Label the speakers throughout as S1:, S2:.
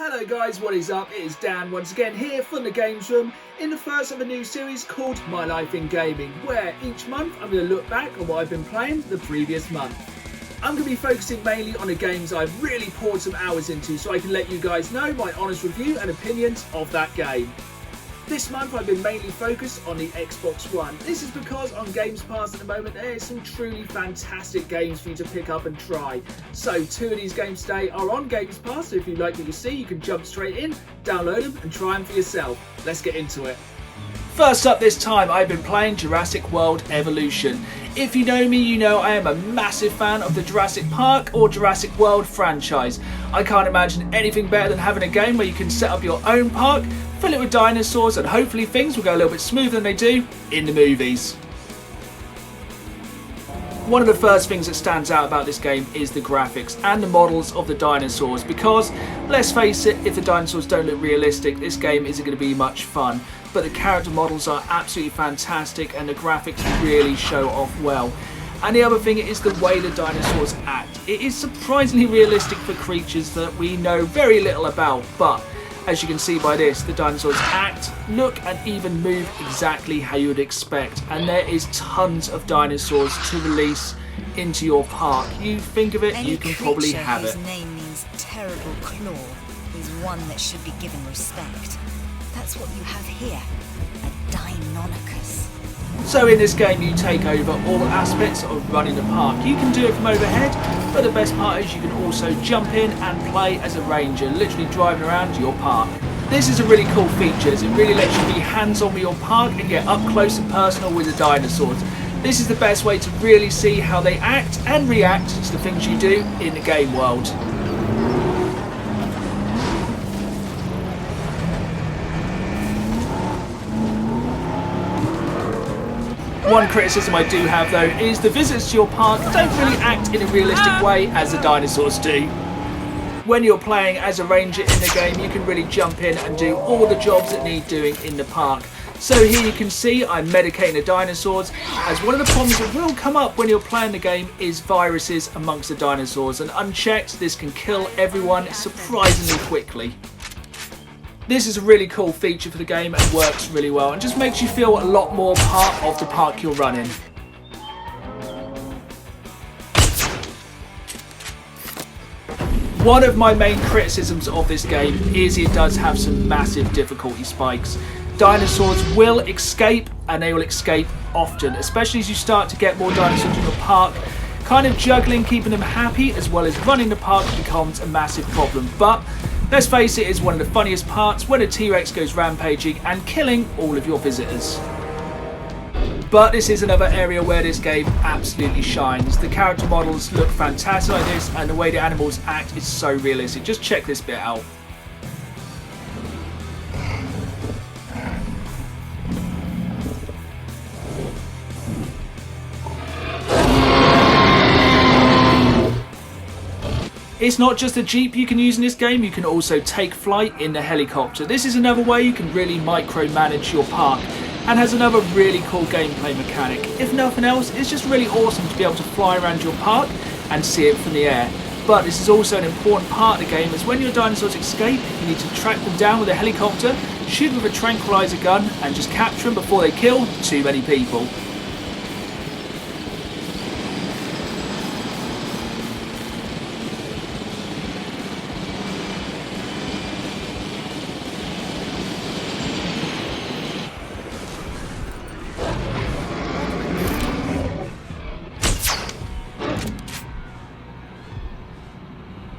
S1: Hello guys, what is up? It is Dan once again here from the Games Room in the first of a new series called My Life in Gaming, where each month I'm going to look back on what I've been playing the previous month. I'm going to be focusing mainly on the games I've really poured some hours into so I can let you guys know my honest review and opinions of that game. This month I've been mainly focused on the Xbox One. This is because on Games Pass at the moment there is some truly fantastic games for you to pick up and try. So 2 of these games today are on Games Pass, so if you like what you see you can jump straight in, download them and try them for yourself. Let's get into it. First up this time I've been playing Jurassic World Evolution. If you know me, you know I am a massive fan of the Jurassic Park or Jurassic World franchise. I can't imagine anything better than having a game where you can set up your own park, fill it with dinosaurs, and hopefully things will go a little bit smoother than they do in the movies. One of the first things that stands out about this game is the graphics and the models of the dinosaurs, because let's face it, if the dinosaurs don't look realistic, this game isn't going to be much fun. But the character models are absolutely fantastic and the graphics really show off well. And the other thing is the way the dinosaurs act. It is surprisingly realistic for creatures that we know very little about, but as you can see by this, the dinosaurs act, look and even move exactly how you would expect. And there is tons of dinosaurs to release into your park. You think of it, you can probably have it.
S2: Any creature whose name means terrible claw is one that should be given respect. That's what you have here, a Deinonychus.
S1: So in this game you take over all aspects of running the park. You can do it from overhead, but the best part is you can also jump in and play as a ranger, literally driving around your park. This is a really cool feature as it really lets you be hands-on with your park and get up close and personal with the dinosaurs. This is the best way to really see how they act and react to the things you do in the game world. One criticism I do have though is the visitors to your park don't really act in a realistic way as the dinosaurs do. When you're playing as a ranger in the game you can really jump in and do all the jobs that need doing in the park. So here you can see I'm medicating the dinosaurs, as one of the problems that will come up when you're playing the game is viruses amongst the dinosaurs, and unchecked this can kill everyone surprisingly quickly. This is a really cool feature for the game and works really well and just makes you feel a lot more part of the park you're running. One of my main criticisms of this game is it does have some massive difficulty spikes. Dinosaurs will escape and they will escape often, especially as you start to get more dinosaurs in your park. Kind of juggling, keeping them happy as well as running the park becomes a massive problem. But let's face it, it's one of the funniest parts when a T-Rex goes rampaging and killing all of your visitors. But this is another area where this game absolutely shines. The character models look fantastic like this and the way the animals act is so realistic. Just check this bit out. It's not just a Jeep you can use in this game, you can also take flight in the helicopter. This is another way you can really micromanage your park and has another really cool gameplay mechanic. If nothing else, it's just really awesome to be able to fly around your park and see it from the air. But this is also an important part of the game, as when your dinosaurs escape, you need to track them down with a helicopter, shoot with a tranquilizer gun and just capture them before they kill too many people.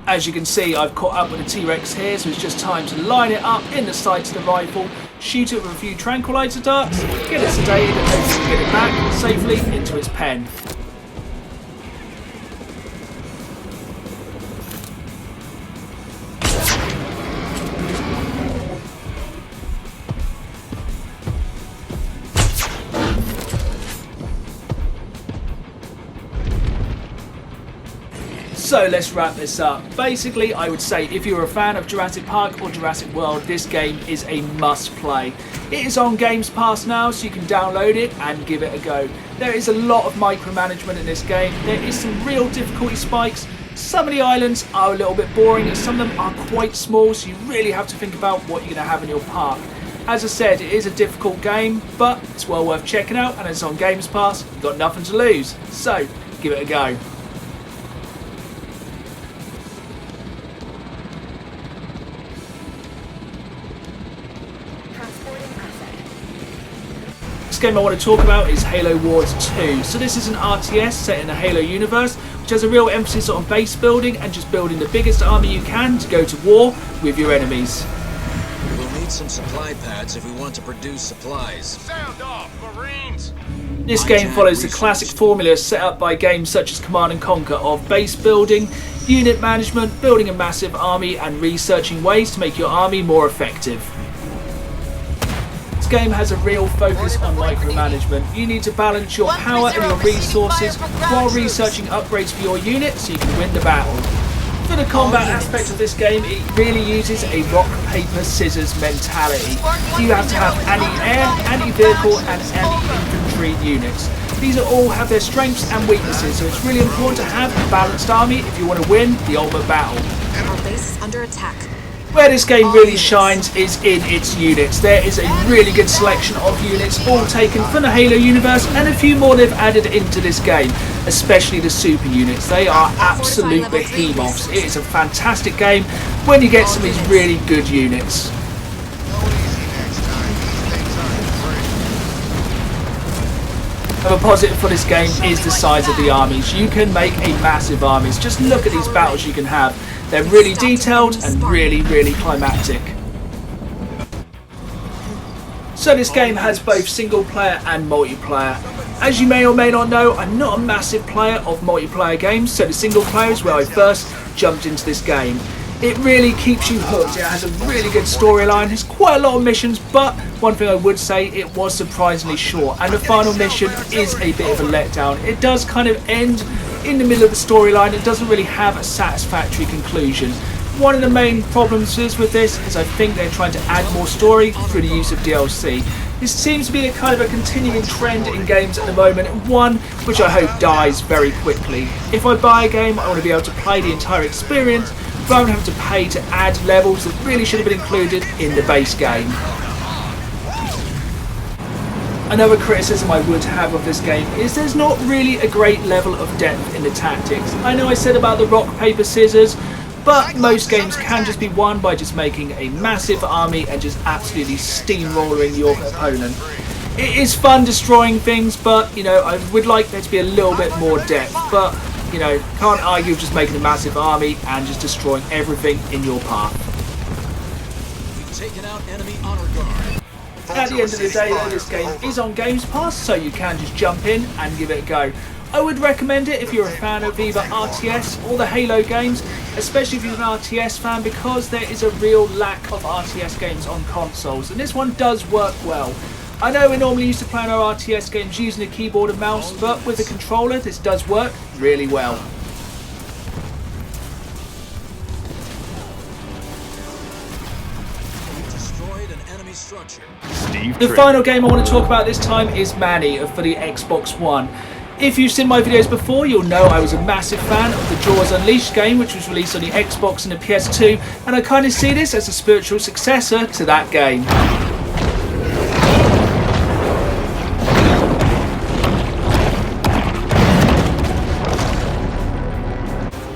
S1: As you can see, I've caught up with the T-Rex here, so it's just time to line it up in the sights of the rifle, shoot it with a few tranquilizer darts, get it sedated and hopefully get it back safely into its pen. So let's wrap this up. Basically, I would say if you're a fan of Jurassic Park or Jurassic World, this game is a must play. It is on Games Pass now, so you can download it and give it a go. There is a lot of micromanagement in this game. There is some real difficulty spikes, Some of the islands are a little bit boring, and some of them are quite small, so you really have to think about what you're going to have in your park. As I said, it is a difficult game, but it's well worth checking out, and it's on Games Pass. You've got nothing to lose, so give it a go. Next game I want to talk about is Halo Wars 2. So this is an RTS set in the Halo universe, which has a real emphasis on base building and just building the biggest army you can to go to war with your enemies.
S3: We'll need some supply pads if we want to produce supplies.
S4: Sound off, Marines!
S1: This game follows the classic formula set up by games such as Command & Conquer of base building, unit management, building a massive army and researching ways to make your army more effective. This game has a real focus on micromanagement. You need to balance your power and your resources while researching upgrades for your unit so you can win the battle. For the combat aspect of this game, it really uses a rock, paper, scissors mentality. You have to have anti-air, anti-vehicle and anti-infantry units. These all have their strengths and weaknesses, so it's really important to have a balanced army if you want to win the ultimate battle.
S2: Our base is under attack.
S1: Where this game really shines is in its units. There is a really good selection of units, all taken from the Halo universe, and a few more they've added into this game, especially the super units. They are absolute behemoths. It is a fantastic game when you get some of these really good units. Another positive for this game is the size of the armies. You can make a massive armies. Just look at these battles you can have. They're really detailed and really climactic. So this game has both single player and multiplayer. As you may or may not know, I'm not a massive player of multiplayer games, so the single player is where I first jumped into this game. It really keeps you hooked. It has a really good storyline. There's quite a lot of missions, but one thing I would say, it was surprisingly short, and the final mission is a bit of a letdown. It does kind of end in the middle of the storyline. It doesn't really have a satisfactory conclusion. One of the main problems with this is I think they're trying to add more story through the use of DLC. This seems to be a kind of a continuing trend in games at the moment, one which I hope dies very quickly. If I buy a game, I want to be able to play the entire experience rather than having to pay to add levels that really should have been included in the base game. Another criticism I would have of this game is there's not really a great level of depth in the tactics. I know I said about the rock, paper, scissors, but most games can just be won by just making a massive army and just absolutely steamrolling your opponent. It is fun destroying things, but you know, I would like there to be a little bit more depth, but you know, can't argue with just making a massive army and just destroying everything in your path.
S3: We've taken out enemy honor guard.
S1: At the end of the day though, this game is on Games Pass, so you can just jump in and give it a go. I would recommend it if you're a fan of either RTS or the Halo games, especially if you're an RTS fan, because there is a real lack of RTS games on consoles, and this one does work well. I know we're normally used to playing our RTS games using a keyboard and mouse, but with a controller this does work really well. The final game I want to talk about this time is Manny for the Xbox One. If you've seen my videos before, you'll know I was a massive fan of the Jaws Unleashed game, which was released on the Xbox and the PS2, and I kind of see this as a spiritual successor to that game.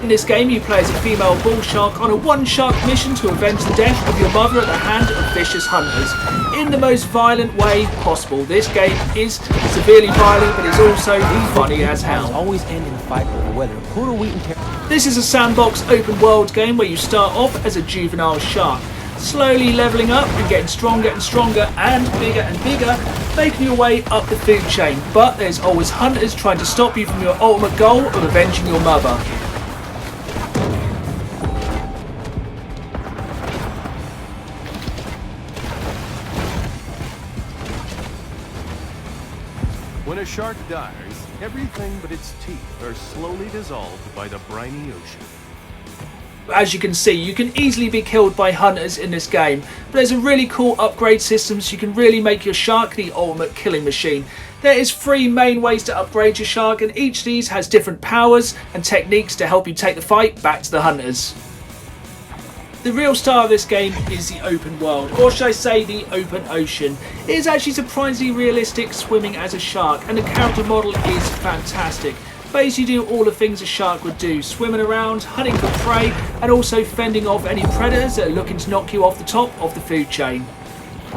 S1: In this game, you play as a female bull shark on a one-shark mission to avenge the death of your mother at the hand of vicious hunters in the most violent way possible. This game is severely violent, but it's also funny as hell.
S5: Always end in a fight over whether who to eat and
S1: This is a sandbox open world game where you start off as a juvenile shark, slowly leveling up and getting stronger and stronger and bigger, making your way up the food chain. But there's always hunters trying to stop you from your ultimate goal of avenging your mother.
S4: When a shark dies, everything but its teeth are slowly dissolved by the briny ocean.
S1: As you can see, you can easily be killed by hunters in this game, but there's a really cool upgrade system so you can really make your shark the ultimate killing machine. There is 3 main ways to upgrade your shark, and each of these has different powers and techniques to help you take the fight back to the hunters. The real star of this game is the open world, or should I say the open ocean. It is actually surprisingly realistic swimming as a shark, and the character model is fantastic. Basically do all the things a shark would do, swimming around, hunting for prey, and also fending off any predators that are looking to knock you off the top of the food chain.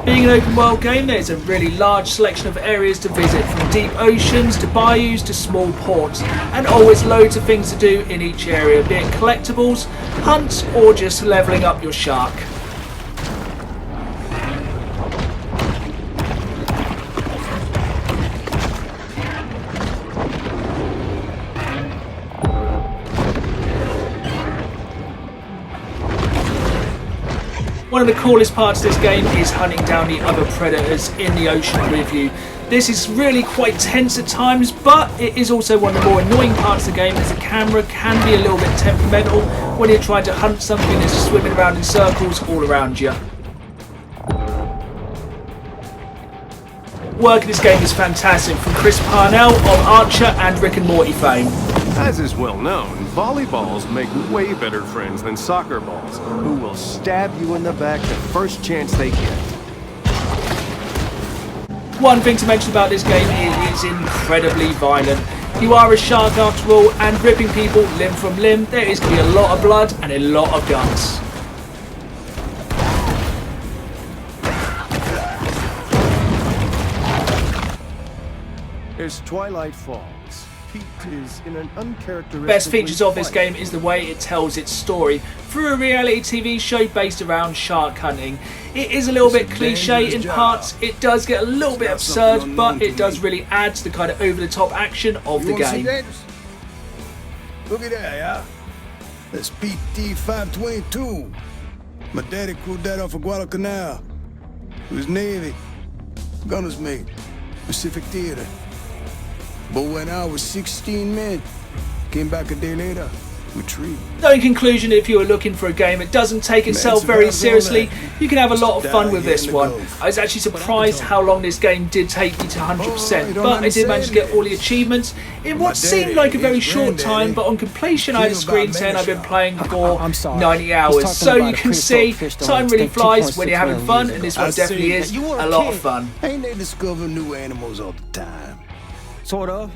S1: Being an open world game, there's a really large selection of areas to visit, from deep oceans to bayous to small ports, and always loads of things to do in each area, be it collectibles, hunts, or just levelling up your shark. One of the coolest parts of this game is hunting down the other predators in the ocean with you. This is really quite tense at times, but it is also one of the more annoying parts of the game, as the camera can be a little bit temperamental when you're trying to hunt something that's swimming around in circles all around you. Work in this game is fantastic, from Chris Parnell of Archer and Rick and Morty fame.
S4: As is well known, volleyballs make way better friends than soccer balls, who will stab you in the back the first chance they get.
S1: One thing to mention about this game is it's incredibly violent. You are a shark after all, and ripping people limb from limb, there is going to be a lot of blood and a lot of guts.
S4: As twilight falls, Pete is in an uncharacteristic.
S1: Best features of this game is the way it tells its story through a reality TV show based around shark hunting. It is a little bit cliche in parts, it does get a little bit absurd, but it does really add to the kind of over-the-top action of the game.
S6: Look at that, yeah? That's PT 522. My daddy crewed that off of Guadalcanal. It was Navy, gunner's mate, Pacific Theater. But when I was 16 men, came back a day later, retreat.
S1: So in conclusion, if you are looking for a game that doesn't take itself very seriously, you can have a lot of fun with this one. I was actually surprised how long this game did take me to 100%, but I did manage to get all the achievements in what seemed like a very short time, but on completion I had a screen saying I've been playing for 90 hours. So you can see, time really flies when you're having fun, and this one definitely is a lot of fun.
S6: Ain't they discover new animals all the time?
S5: Sort of.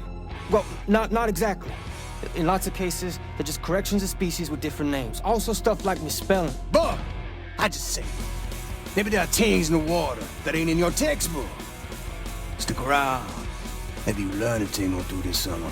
S5: Well, not exactly. In lots of cases, they're just corrections of species with different names. Also stuff like misspelling.
S6: But I just say, maybe there are things in the water that ain't in your textbook. Stick around. Maybe you learn a thing or two this summer.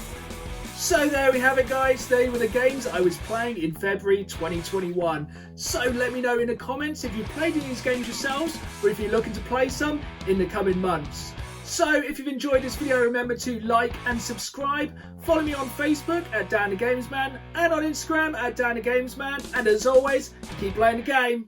S1: So there we have it, guys. They were the games I was playing in February 2021. So let me know in the comments if you played any of these games yourselves, or if you're looking to play some in the coming months. So if you've enjoyed this video, remember to like and subscribe. Follow me on Facebook at Dan the Gamesman, and on Instagram at Dan the Gamesman. And as always, keep playing the game.